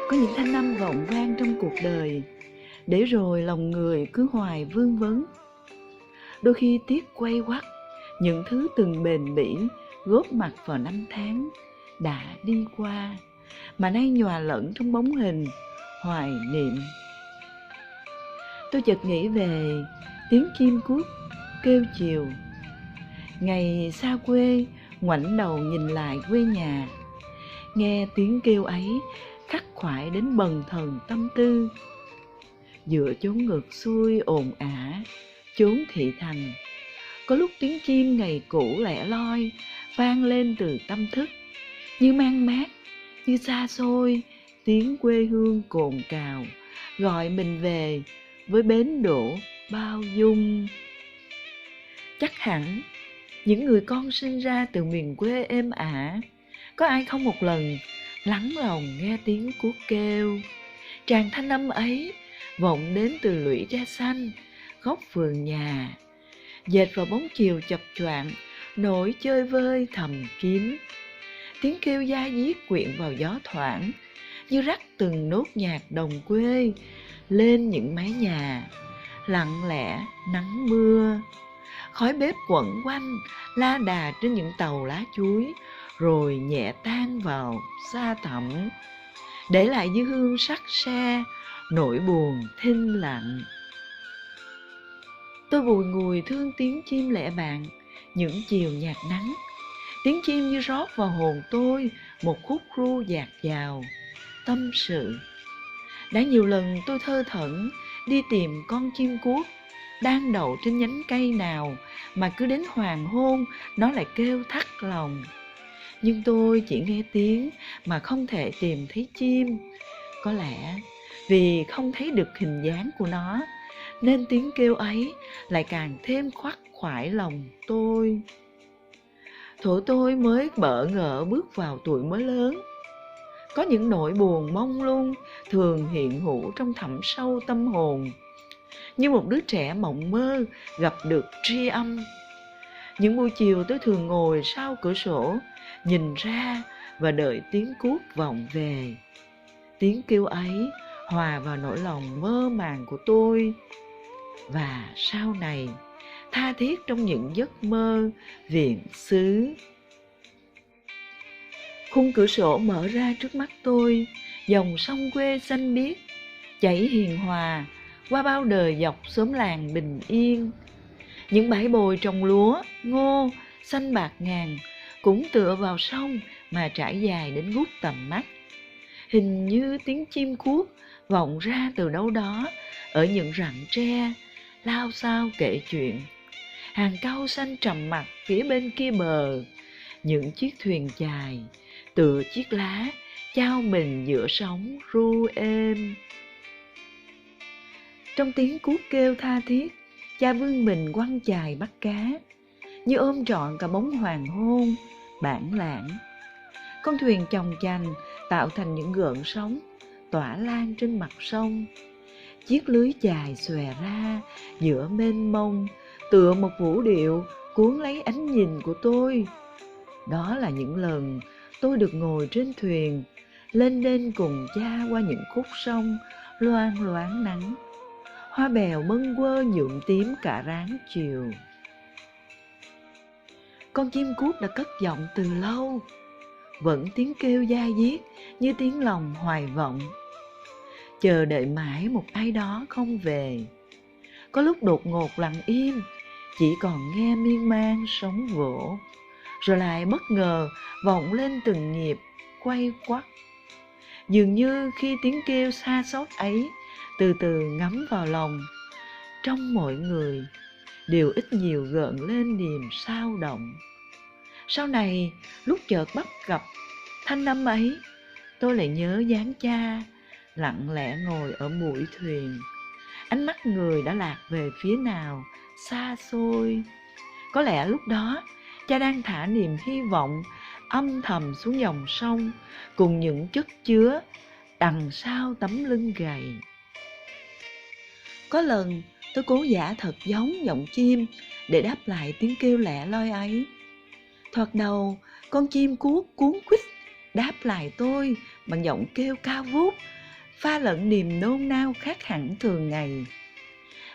Có những thanh âm vọng vang trong cuộc đời, để rồi lòng người cứ hoài vương vấn. Đôi khi tiếc quay quắt những thứ từng bền bỉ góp mặt vào năm tháng đã đi qua, mà nay nhòa lẫn trong bóng hình hoài niệm. Tôi chợt nghĩ về tiếng chim cút kêu chiều. Ngày xa quê, ngoảnh đầu nhìn lại quê nhà, nghe tiếng kêu ấy khắc khoải đến bần thần tâm tư. Giữa chốn ngược xuôi ồn ả, chốn thị thành, có lúc tiếng chim ngày cũ lẻ loi vang lên từ tâm thức, như man mát, như xa xôi, tiếng quê hương cồn cào gọi mình về với bến đỗ bao dung. Chắc hẳn những người con sinh ra từ miền quê êm ả, có ai không một lần lắng lòng nghe tiếng cuốc kêu. Tràng thanh âm ấy vọng đến từ lũy tre xanh góc vườn nhà, dệt vào bóng chiều chập choạng nổi chơi vơi thầm kín. Tiếng kêu da diết quyện vào gió thoảng, như rắc từng nốt nhạc đồng quê lên những mái nhà. Lặng lẽ nắng mưa, khói bếp quẩn quanh la đà trên những tàu lá chuối, rồi nhẹ tan vào xa thẳm, để lại dư hương sắc se nỗi buồn thinh lặng. Tôi bùi ngùi thương tiếng chim lẻ bạn những chiều nhạt nắng. Tiếng chim như rót vào hồn tôi một khúc ru dạt dào tâm sự. Đã nhiều lần tôi thơ thẩn đi tìm con chim cuốc đang đậu trên nhánh cây nào, mà cứ đến hoàng hôn nó lại kêu thắt lòng. Nhưng tôi chỉ nghe tiếng mà không thể tìm thấy chim. Có lẽ vì không thấy được hình dáng của nó, nên tiếng kêu ấy lại càng thêm khoắc khoải lòng tôi. Thuở tôi mới bỡ ngỡ bước vào tuổi mới lớn, có những nỗi buồn mông lung thường hiện hữu trong thẳm sâu tâm hồn, như một đứa trẻ mộng mơ gặp được tri âm. Những buổi chiều tôi thường ngồi sau cửa sổ, nhìn ra và đợi tiếng cuốc vọng về. Tiếng kêu ấy hòa vào nỗi lòng mơ màng của tôi, và sau này tha thiết trong những giấc mơ viễn xứ. Khung cửa sổ mở ra trước mắt tôi, dòng sông quê xanh biếc chảy hiền hòa qua bao đời dọc xóm làng bình yên. Những bãi bồi trồng lúa, ngô xanh bạc ngàn cũng tựa vào sông mà trải dài đến ngút tầm mắt. Hình như tiếng chim cuốc vọng ra từ đâu đó ở những rặng tre, lao xao kể chuyện. Hàng cau xanh trầm mặc phía bên kia bờ, những chiếc thuyền chài tựa chiếc lá chao mình giữa sóng ru êm. Trong tiếng cuốc kêu tha thiết, cha vương mình quăng chài bắt cá, như ôm trọn cả bóng hoàng hôn bản lãng. Con thuyền chồng chành tạo thành những gợn sóng tỏa lan trên mặt sông. Chiếc lưới chài xòe ra giữa mênh mông, tựa một vũ điệu cuốn lấy ánh nhìn của tôi. Đó là những lần tôi được ngồi trên thuyền, lên đên cùng cha qua những khúc sông loang loáng nắng. Hoa bèo bâng quơ nhuộm tím cả ráng chiều. Con chim cuốc đã cất giọng từ lâu, vẫn tiếng kêu da diết như tiếng lòng hoài vọng, chờ đợi mãi một ai đó không về. Có lúc đột ngột lặng im, chỉ còn nghe miên man sóng vỗ, rồi lại bất ngờ vọng lên từng nhịp quay quắt. Dường như khi tiếng kêu xa xót ấy từ từ ngấm vào lòng, trong mọi người đều ít nhiều gợn lên niềm sao động. Sau này, lúc chợt bắt gặp thanh âm ấy, tôi lại nhớ dáng cha lặng lẽ ngồi ở mũi thuyền. Ánh mắt người đã lạc về phía nào xa xôi. Có lẽ lúc đó cha đang thả niềm hy vọng âm thầm xuống dòng sông, cùng những chất chứa đằng sau tấm lưng gầy. Có lần tôi cố giả thật giống giọng chim để đáp lại tiếng kêu lẻ loi ấy. Thoạt đầu con chim cuốc cuống quýt đáp lại tôi bằng giọng kêu cao vút pha lẫn niềm nôn nao khác hẳn thường ngày.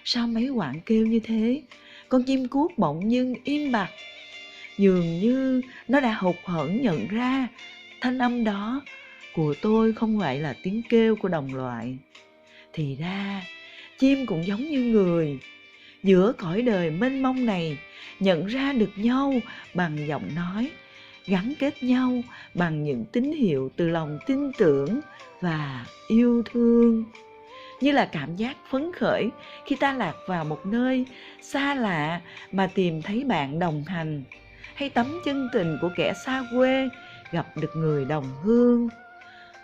Sau mấy quãng kêu như thế, con chim cuốc bỗng dưng im bặt. Dường như nó đã hụt hẫng nhận ra thanh âm đó của tôi không phải là tiếng kêu của đồng loại. Thì ra, chim cũng giống như người, giữa cõi đời mênh mông này, nhận ra được nhau bằng giọng nói, gắn kết nhau bằng những tín hiệu từ lòng tin tưởng và yêu thương. Như là cảm giác phấn khởi khi ta lạc vào một nơi xa lạ mà tìm thấy bạn đồng hành, hay tấm chân tình của kẻ xa quê gặp được người đồng hương.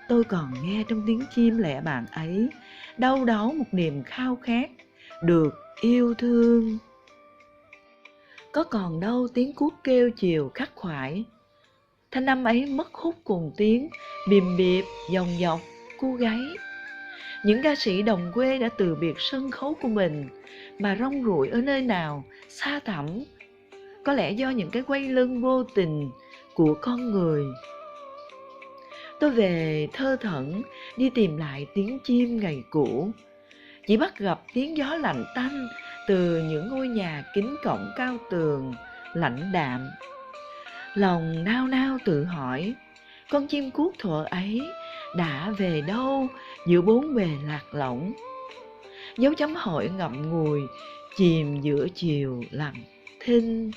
Tôi còn nghe trong tiếng chim lẻ bạn ấy đâu đó một niềm khao khát được yêu thương. Có còn đâu tiếng cuốc kêu chiều khắc khoải. Thanh âm ấy mất hút cùng tiếng bìm bịp dòng dọc cu gáy. Những ca sĩ đồng quê đã từ biệt sân khấu của mình mà rong ruổi ở nơi nào xa thẳm, có lẽ do những cái quay lưng vô tình của con người. Tôi về thơ thẩn đi tìm lại tiếng chim ngày cũ, chỉ bắt gặp tiếng gió lạnh tanh từ những ngôi nhà kính cổng cao tường lạnh đạm. Lòng nao nao tự hỏi, con chim cuốc thuở ấy đã về đâu giữa bốn bề lạc lõng? Dấu chấm hỏi ngậm ngùi chìm giữa chiều lặng thinh.